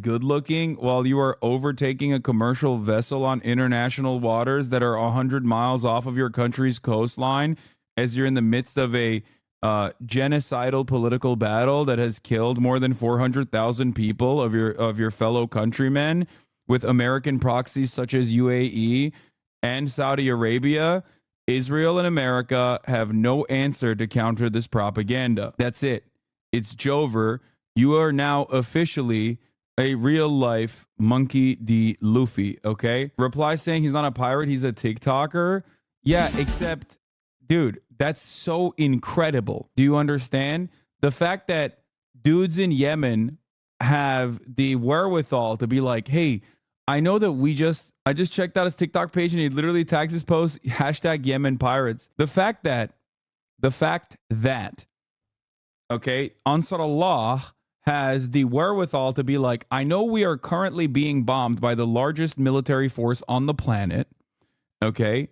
good looking while you are overtaking a commercial vessel on international waters that are 100 miles off of your country's coastline as you're in the midst of a genocidal political battle that has killed more than 400,000 people of your fellow countrymen with American proxies such as UAE and Saudi Arabia? Israel and America have no answer to counter this propaganda. That's it. It's Jover. You are now officially a real life Monkey D. Luffy, okay? Reply saying he's not a pirate, he's a TikToker. Yeah, except, dude, that's so incredible. Do you understand? The fact that dudes in Yemen have the wherewithal to be like, hey, I know that I just checked out his TikTok page and he literally tags his post, hashtag Yemen pirates. The fact that, okay, Ansar Allah has the wherewithal to be like, I know we are currently being bombed by the largest military force on the planet, okay?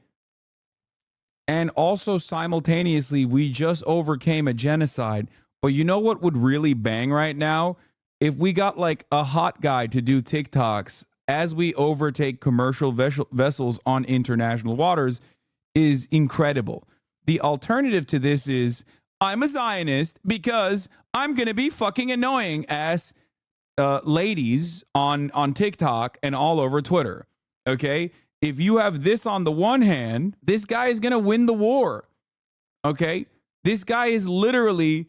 And also simultaneously, we just overcame a genocide. But you know what would really bang right now? If we got like a hot guy to do TikToks as we overtake commercial vessels on international waters is incredible. The alternative to this is, I'm a Zionist because I'm going to be fucking annoying ass ladies on TikTok and all over Twitter. Okay? If you have this on the one hand, this guy is going to win the war. Okay? This guy is literally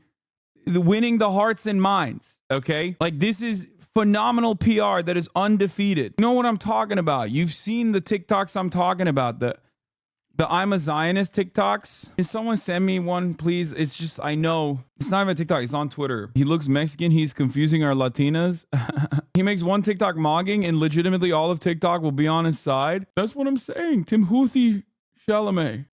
winning the hearts and minds. Okay? Like, this is phenomenal PR that is undefeated. You know what I'm talking about? You've seen the TikToks I'm talking about. The I'm a Zionist TikToks. Can someone send me one, please? It's just, I know. It's not even a TikTok. It's on Twitter. He looks Mexican. He's confusing our Latinas. He makes one TikTok mogging and legitimately all of TikTok will be on his side. That's what I'm saying. Timothy Chalamet.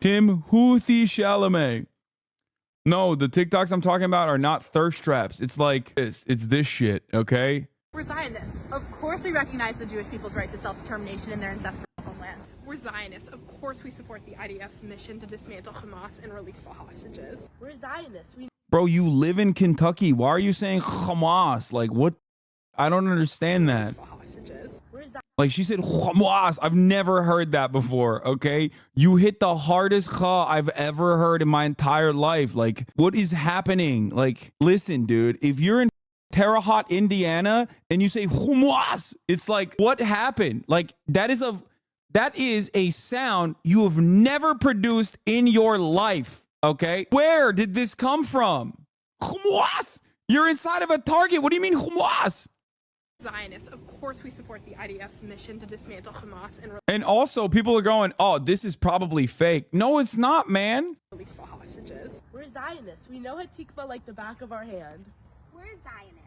No, the TikToks I'm talking about are not thirst traps. It's like this. It's this shit, okay? We're Zionists. Of course we recognize the Jewish people's right to self-determination in their ancestral homeland. We're Zionists. Of course we support the IDF's mission to dismantle Hamas and release the hostages. We're Zionists. Bro, you live in Kentucky. Why are you saying Hamas? Like, what? I don't understand that. Like, she said Hamas. I've never heard that before, okay? You hit the hardest kha I've ever heard in my entire life. Like, what is happening? Like, listen, dude, if you're in Terre Haute, Indiana, and you say Hamas, it's like, what happened? Like, that is a sound you have never produced in your life, okay? Where did this come from? Hamas! You're inside of a Target. What do you mean Hamas? Zionists. Of course we support the IDF's mission to dismantle Hamas and also people are going, oh, this is probably fake. No, it's not, man. Release the hostages. We're Zionists. We know Hatikva like the back of our hand. We're Zionists.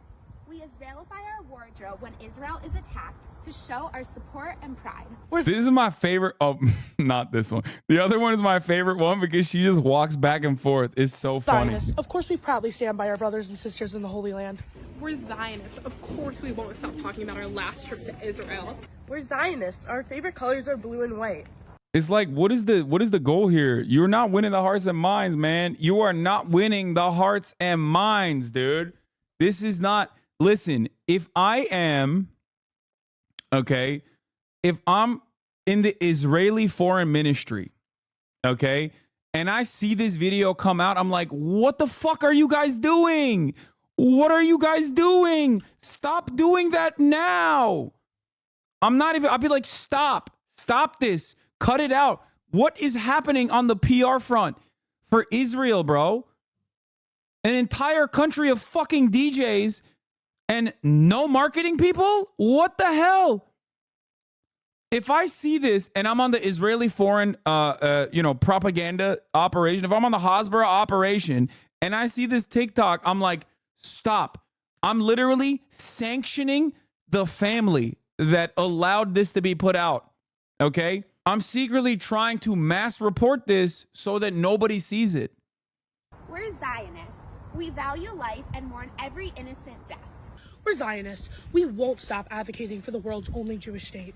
We Israelify our wardrobe when Israel is attacked to show our support and pride. This is my favorite. Oh, not this one. The other one is my favorite one because she just walks back and forth. It's so funny. Zionists. Of course we proudly stand by our brothers and sisters in the Holy Land. We're Zionists. Of course we won't stop talking about our last trip to Israel. We're Zionists. Our favorite colors are blue and white. It's like, what is the goal here? You're not winning the hearts and minds, man. You are not winning the hearts and minds, dude. This is not. Listen, if I'm in the Israeli foreign ministry, okay, and I see this video come out, I'm like, what the fuck are you guys doing? What are you guys doing? Stop doing that now. I'll be like, stop this, cut it out. What is happening on the PR front for Israel, bro? An entire country of fucking DJs and no marketing people? What the hell? If I see this and I'm on the Israeli foreign, propaganda operation, if I'm on the Hasbara operation and I see this TikTok, I'm like, stop. I'm literally sanctioning the family that allowed this to be put out. Okay? I'm secretly trying to mass report this so that nobody sees it. We're Zionists. We value life and mourn every innocent death. We're Zionists. We won't stop advocating for the world's only Jewish state.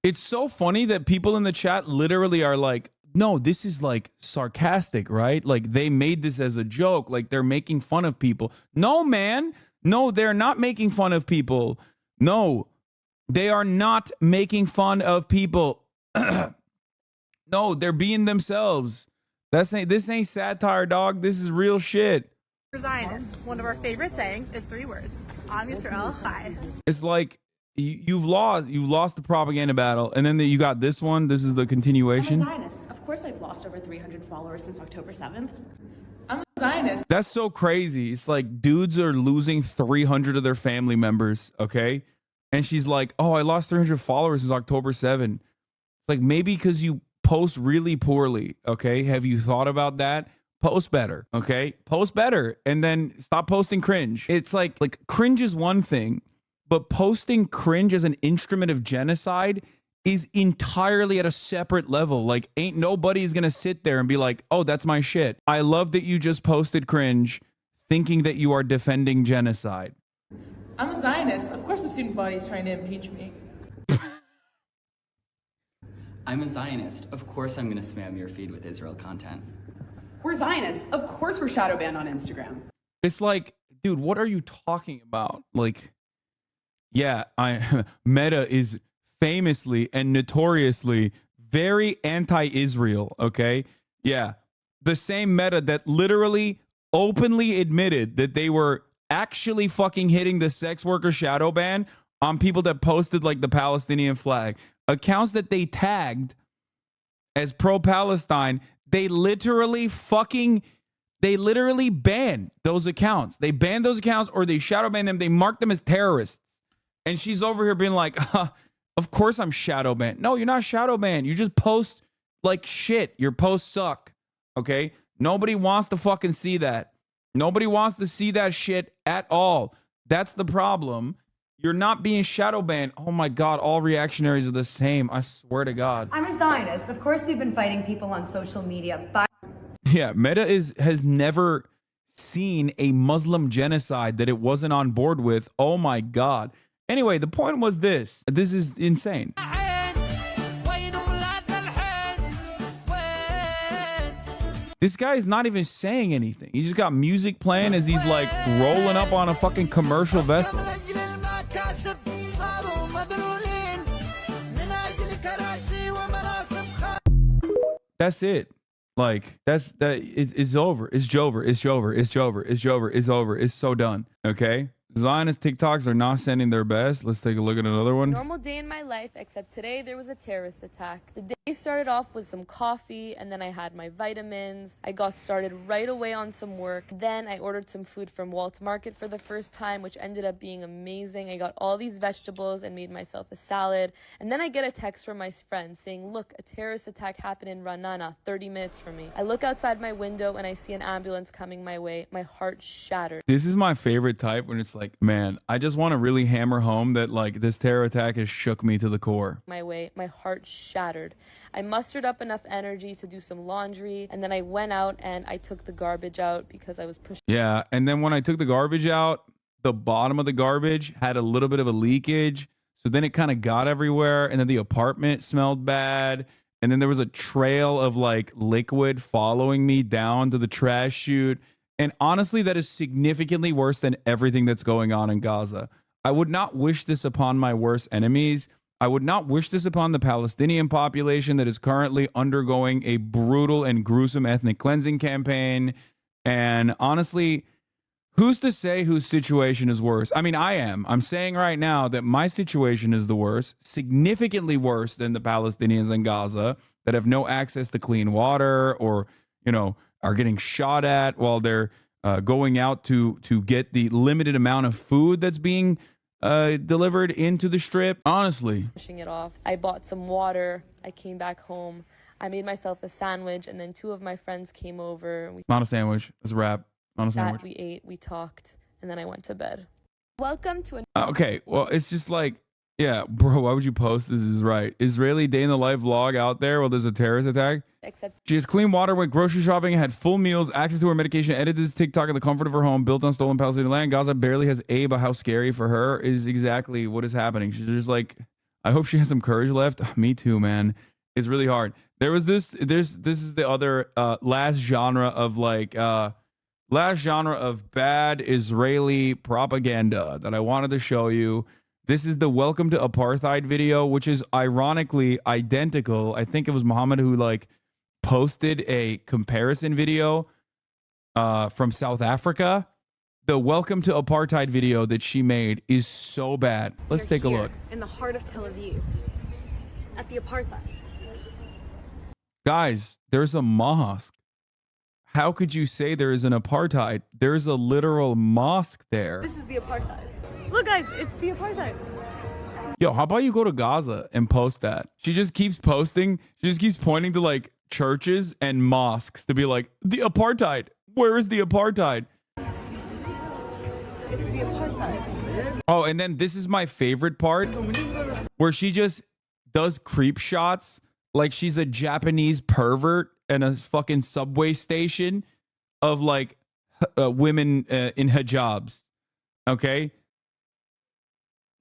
It's so funny that people in the chat literally are like, no, this is like sarcastic, right? Like they made this as a joke, like they're making fun of people. No, man. No, they're not making fun of people. No, they are not making fun of people. No, they're being themselves. This ain't satire, dog. This is real shit. For Zionists, one of our favorite sayings is 3 words: Am Yisrael Chai. It's like you've lost the propaganda battle, and then you got this one. This is the continuation. I'm a Zionist. Of course, I've lost over 300 followers since October 7th. I'm a Zionist. That's so crazy. It's like dudes are losing 300 of their family members, okay? And she's like, "Oh, I lost 300 followers since October 7." It's like, maybe because you post really poorly, okay? Have you thought about that? Post better, okay? Post better, and then stop posting cringe. It's like cringe is one thing, but posting cringe as an instrument of genocide is entirely at a separate level. Like, ain't nobody's gonna sit there and be like, "Oh, that's my shit." I love that you just posted cringe thinking that you are defending genocide. I'm a Zionist. Of course the student body's trying to impeach me. I'm a Zionist. Of course I'm going to spam your feed with Israel content. We're Zionists. Of course we're shadow banned on Instagram. It's like, dude, what are you talking about? Like, yeah, Meta is famously and notoriously very anti-Israel, okay? Yeah. The same Meta that literally openly admitted that they were actually fucking hitting the sex worker shadow ban on people that posted like the Palestinian flag. Accounts that they tagged as pro-Palestine, they literally banned those accounts. They banned those accounts, or they shadow banned them. They marked them as terrorists. And she's over here being like, of course I'm shadow banned. No, you're not shadow banned. You just post like shit. Your posts suck. Okay? Nobody wants to fucking see that. Nobody wants to see that shit at all. That's the problem. You're not being shadow banned. Oh my God, all reactionaries are the same. I swear to God. I'm a Zionist. Of course we've been fighting people on social media, but yeah, Meta has never seen a Muslim genocide that it wasn't on board with. Oh my God. Anyway, the point was this. This is insane. This guy is not even saying anything. He just got music playing as he's like rolling up on a fucking commercial vessel. That's it. Like, it's over. It's over. It's over. It's over. It's over. It's over. It's so done. Okay? Zionist Tik Toks are not sending their best. Let's take a look at another one. Normal day in my life, except today there was a terrorist attack. The day started off with some coffee, and then I had my vitamins. I got started right away on some work. Then I ordered some food from Walt Market for the first time, which ended up being amazing. I got all these vegetables and made myself a salad. And then I get a text from my friend saying, "Look, a terrorist attack happened in Ranana, 30 minutes from me." I look outside my window and I see an ambulance coming my way. My heart shattered. This is my favorite type, when it's like, man, I just want to really hammer home that like this terror attack has shook me to the core. My way, my heart shattered. I mustered up enough energy to do some laundry, and then I went out and I took the garbage out because I was pushing. Yeah, and then when I took the garbage out, the bottom of the garbage had a little bit of a leakage, so then it kind of got everywhere, and then the apartment smelled bad, and then there was a trail of like liquid following me down to the trash chute. And honestly, that is significantly worse than everything that's going on in Gaza. I would not wish this upon my worst enemies. I would not wish this upon the Palestinian population that is currently undergoing a brutal and gruesome ethnic cleansing campaign. And honestly, who's to say whose situation is worse? I mean, I am. I'm saying right now that my situation is the worst, significantly worse than the Palestinians in Gaza that have no access to clean water, or, you know, are getting shot at while they're going out to get the limited amount of food that's being delivered into the strip. Honestly. Pushing it off. I bought some water. I came back home. I made myself a sandwich, and then 2 of my friends came over. And not a sandwich. It's a wrap. Not a sat, sandwich. we ate, we talked, and then I went to bed. Welcome to okay, well, it's just like, yeah, bro, why would you post this? Is right. Israeli day in the life vlog out there while there's a terrorist attack. Except she has clean water, went grocery shopping, had full meals, access to her medication, edited this TikTok in the comfort of her home, built on stolen Palestinian land. Gaza barely has aid, but how scary for her is exactly what is happening. She's just like, I hope she has some courage left. Me too, man. It's really hard. There was this is the other last genre of bad Israeli propaganda that I wanted to show you. This is the welcome to apartheid video, which is ironically identical. I think it was Muhammad who like posted a comparison video from South Africa. The welcome to apartheid video that she made is so bad. Let's take a look. In the heart of Tel Aviv, at the apartheid. Guys, there's a mosque. How could you say there is an apartheid? There's a literal mosque there. This is the apartheid. Look, guys, it's the apartheid. Yo, how about you go to Gaza and post that? She just keeps posting. She just keeps pointing to like churches and mosques to be like, the apartheid. Where is the apartheid? It's the apartheid. Oh, and then this is my favorite part where she just does creep shots like she's a Japanese pervert in a fucking subway station of like women in hijabs. Okay?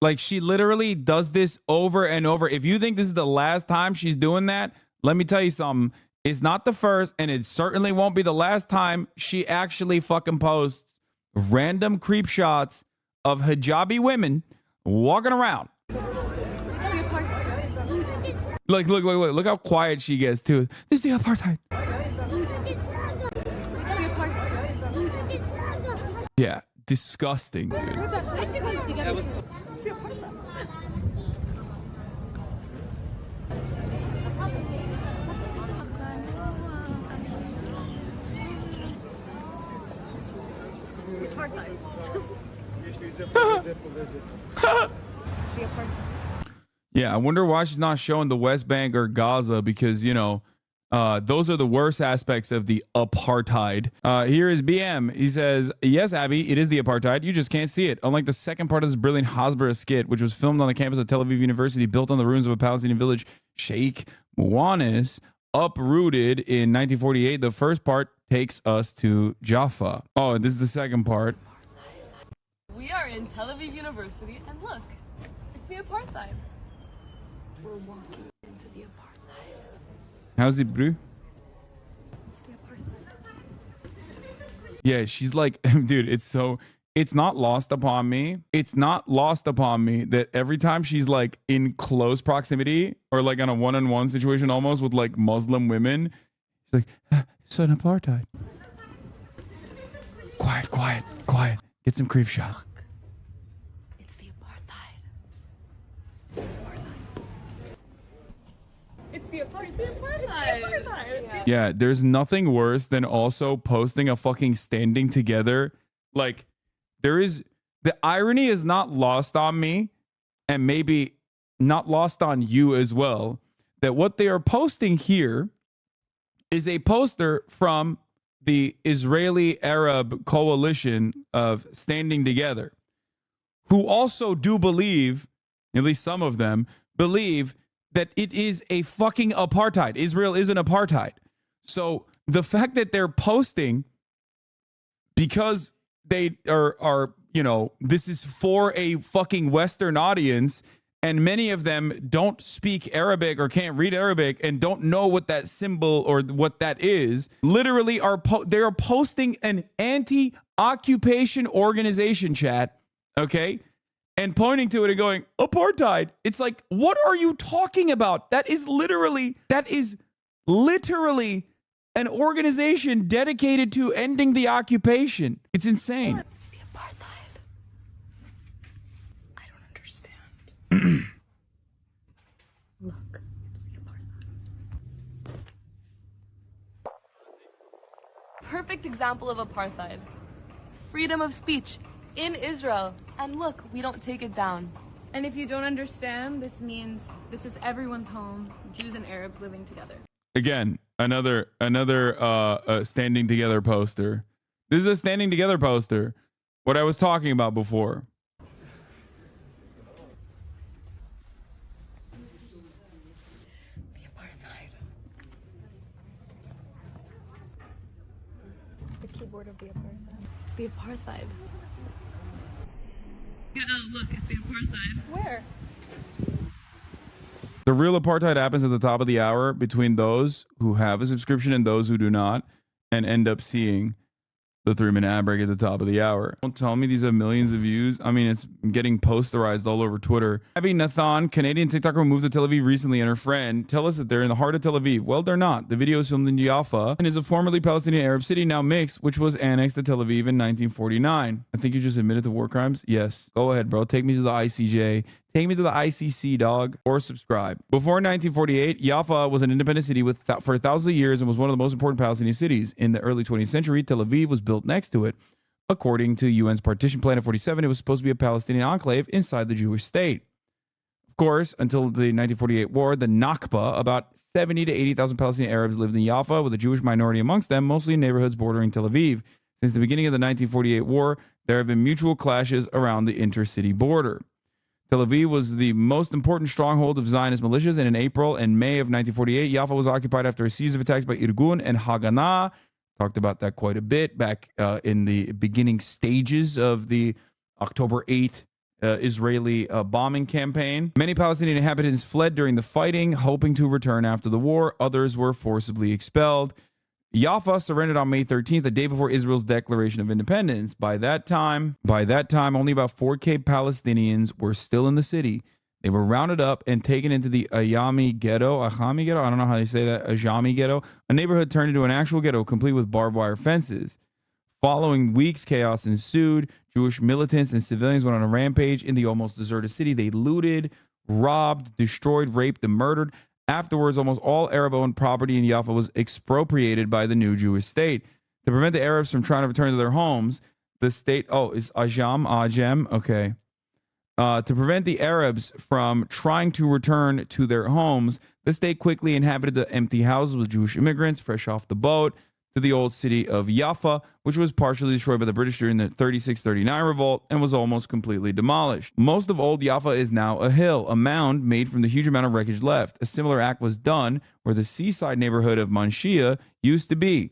Like she literally does this over and over. If you think this is the last time she's doing that, let me tell you something. It's not the first, and it certainly won't be the last time she actually fucking posts random creep shots of hijabi women walking around. Look how quiet she gets too. This is the apartheid. Yeah, disgusting, dude. Yeah, I wonder why she's not showing the West Bank or Gaza because, you know, those are the worst aspects of the apartheid. Here is BM. He says, yes, Abby, it is the apartheid. You just can't see it. Unlike the second part of this brilliant Hasbara skit, which was filmed on the campus of Tel Aviv University, built on the ruins of a Palestinian village, Sheikh Muwanis, uprooted in 1948. The first part takes us to Jaffa. Oh, and this is the second part. We are in Tel Aviv University, and look, it's the apartheid. We're walking into the apartheid. How's it, bro? It's the apartheid. Yeah, she's like, dude, it's not lost upon me. It's not lost upon me that every time she's like in close proximity or like on a one-on-one situation almost with like Muslim women, she's like, it's an apartheid. Quiet, quiet, quiet. Get some creep shots. It's the apartheid. It's the apartheid. Yeah, there's nothing worse than also posting a fucking standing together. Like, the irony is not lost on me, and maybe not lost on you as well, that what they are posting here is a poster from the Israeli Arab coalition of Standing Together, who also do believe, at least some of them, believe that it is a fucking apartheid. Israel is an apartheid. So the fact that they're posting because they are, you know, this is for a fucking Western audience, and many of them don't speak Arabic or can't read Arabic and don't know what that symbol or what that is, literally they are posting an anti-occupation organization chat, okay, and pointing to it and going, apartheid. It's like, what are you talking about? That is literally an organization dedicated to ending the occupation. It's insane. It's the apartheid. I don't understand. Look, it's the apartheid. Perfect example of apartheid. Freedom of speech in Israel. And look, we don't take it down. And if you don't understand, this means this is everyone's home, Jews and Arabs living together. Again, another standing together poster. This is a standing together poster. What I was talking about before. The apartheid. The keyboard of the apartheid. It's the apartheid. Yeah, look, it's the apartheid. Where? The real apartheid happens at the top of the hour between those who have a subscription and those who do not, and end up seeing The 3-minute ad break at the top of the hour. Don't tell me these have millions of views. I mean, it's getting posterized all over Twitter. Abby Nathan, Canadian TikToker who moved to Tel Aviv recently, and her friend tell us that they're in the heart of Tel Aviv. Well, they're not. The video is filmed in Jaffa and is a formerly Palestinian Arab city, now mixed, which was annexed to Tel Aviv in 1949. I think you just admitted to war crimes. Yes. Go ahead, bro. Take me to the ICJ. Take me to the ICC, dog, or subscribe. Before 1948, Jaffa was an independent city for thousands of years and was one of the most important Palestinian cities. In the early 20th century, Tel Aviv was built next to it. According to UN's partition plan of 47, it was supposed to be a Palestinian enclave inside the Jewish state. Of course, until the 1948 war, the Nakba, about 70 to 80,000 Palestinian Arabs lived in Jaffa, with a Jewish minority amongst them, mostly in neighborhoods bordering Tel Aviv. Since the beginning of the 1948 war, there have been mutual clashes around the intercity border. Tel Aviv was the most important stronghold of Zionist militias, and in April and May of 1948, Jaffa was occupied after a series of attacks by Irgun and Haganah. Talked about that quite a bit back in the beginning stages of the October 8 Israeli bombing campaign. Many Palestinian inhabitants fled during the fighting, hoping to return after the war. Others were forcibly expelled. Jaffa surrendered on May 13th, the day before Israel's declaration of independence. By that time, only about 4K Palestinians were still in the city. They were rounded up and taken into the Ayami ghetto. I don't know how you say that. Ajami ghetto. A neighborhood turned into an actual ghetto, complete with barbed wire fences. Following weeks, chaos ensued. Jewish militants and civilians went on a rampage in the almost deserted city. They looted, robbed, destroyed, raped, and murdered. Afterwards, almost all Arab-owned property in Jaffa was expropriated by the new Jewish state. To prevent the Arabs from trying to return to their homes, the state... Oh, is Ajem? Okay. To prevent the Arabs from trying to return to their homes, the state quickly inhabited the empty houses with Jewish immigrants fresh off the boat to the old city of Jaffa, which was partially destroyed by the British during the 36-39 revolt and was almost completely demolished. Most of old Jaffa is now a hill, a mound made from the huge amount of wreckage left. A similar act was done where the seaside neighborhood of Manshia used to be.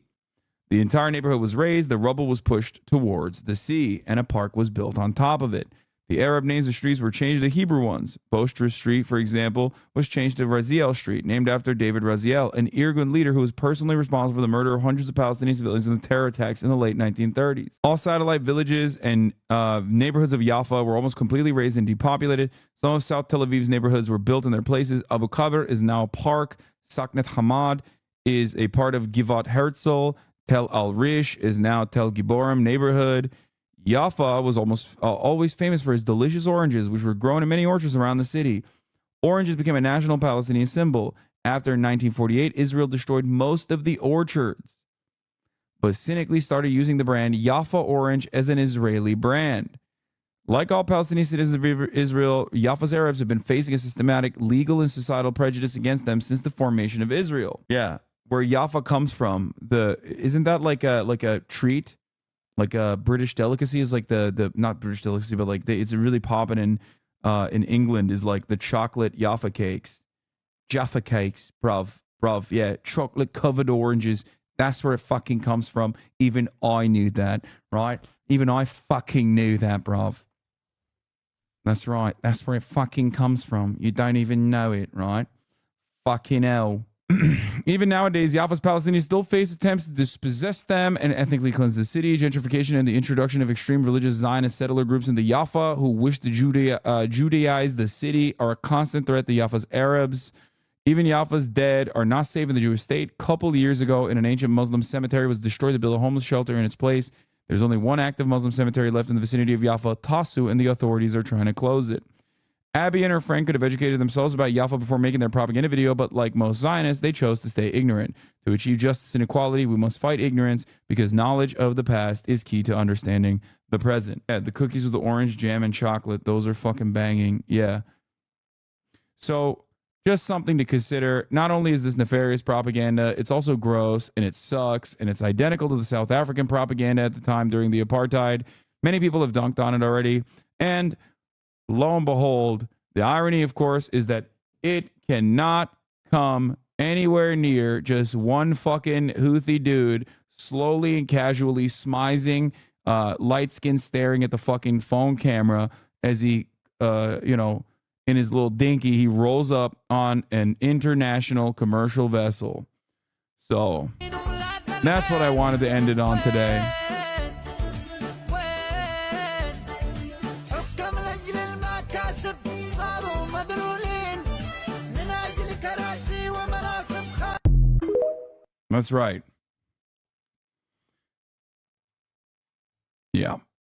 The entire neighborhood was razed, the rubble was pushed towards the sea, and a park was built on top of it. The Arab names of streets were changed to Hebrew ones. Bostrus Street, for example, was changed to Raziel Street, named after David Raziel, an Irgun leader who was personally responsible for the murder of hundreds of Palestinian civilians in the terror attacks in the late 1930s. All satellite villages and neighborhoods of Jaffa were almost completely razed and depopulated. Some of South Tel Aviv's neighborhoods were built in their places. Abu Kabr is now a park. Saknet Hamad is a part of Givat Herzl. Tel Al-Rish is now Tel Giborim neighborhood. Jaffa was always famous for its delicious oranges, which were grown in many orchards around the city. Oranges became a national Palestinian symbol. After 1948, Israel destroyed most of the orchards, but cynically started using the brand Jaffa Orange as an Israeli brand. Like all Palestinian citizens of Israel, Jaffa's Arabs have been facing a systematic legal and societal prejudice against them since the formation of Israel. Yeah, where Jaffa comes from, isn't that like a treat? Like a British delicacy is like the not British delicacy, but like it's really popping in England is like the chocolate Jaffa cakes, bruv, yeah, chocolate covered oranges. That's where it fucking comes from. Even I knew that, right? Even I fucking knew that, bruv. That's right. That's where it fucking comes from. You don't even know it, right? Fucking hell. Even nowadays, Jaffa's Palestinians still face attempts to dispossess them and ethnically cleanse the city. Gentrification and the introduction of extreme religious Zionist settler groups into Jaffa who wish to Judaize the city are a constant threat to Jaffa's Arabs. Even Jaffa's dead are not safe in the Jewish state. A couple years ago, in an ancient Muslim cemetery was destroyed to build a homeless shelter in its place. There's only one active Muslim cemetery left in the vicinity of Jaffa, Tasu, and the authorities are trying to close it. Abby and her friend could have educated themselves about Jaffa before making their propaganda video, but like most Zionists, they chose to stay ignorant. To achieve justice and equality, we must fight ignorance because knowledge of the past is key to understanding the present. Yeah, the cookies with the orange jam and chocolate, those are fucking banging. Yeah. So just something to consider. Not only is this nefarious propaganda, it's also gross and it sucks and it's identical to the South African propaganda at the time during the apartheid. Many people have dunked on it already. And lo and behold, the irony, of course, is that it cannot come anywhere near just one fucking Houthi dude slowly and casually smizing, light skin staring at the fucking phone camera as he, in his little dinky, he rolls up on an international commercial vessel. So that's what I wanted to end it on today. That's right. Yeah.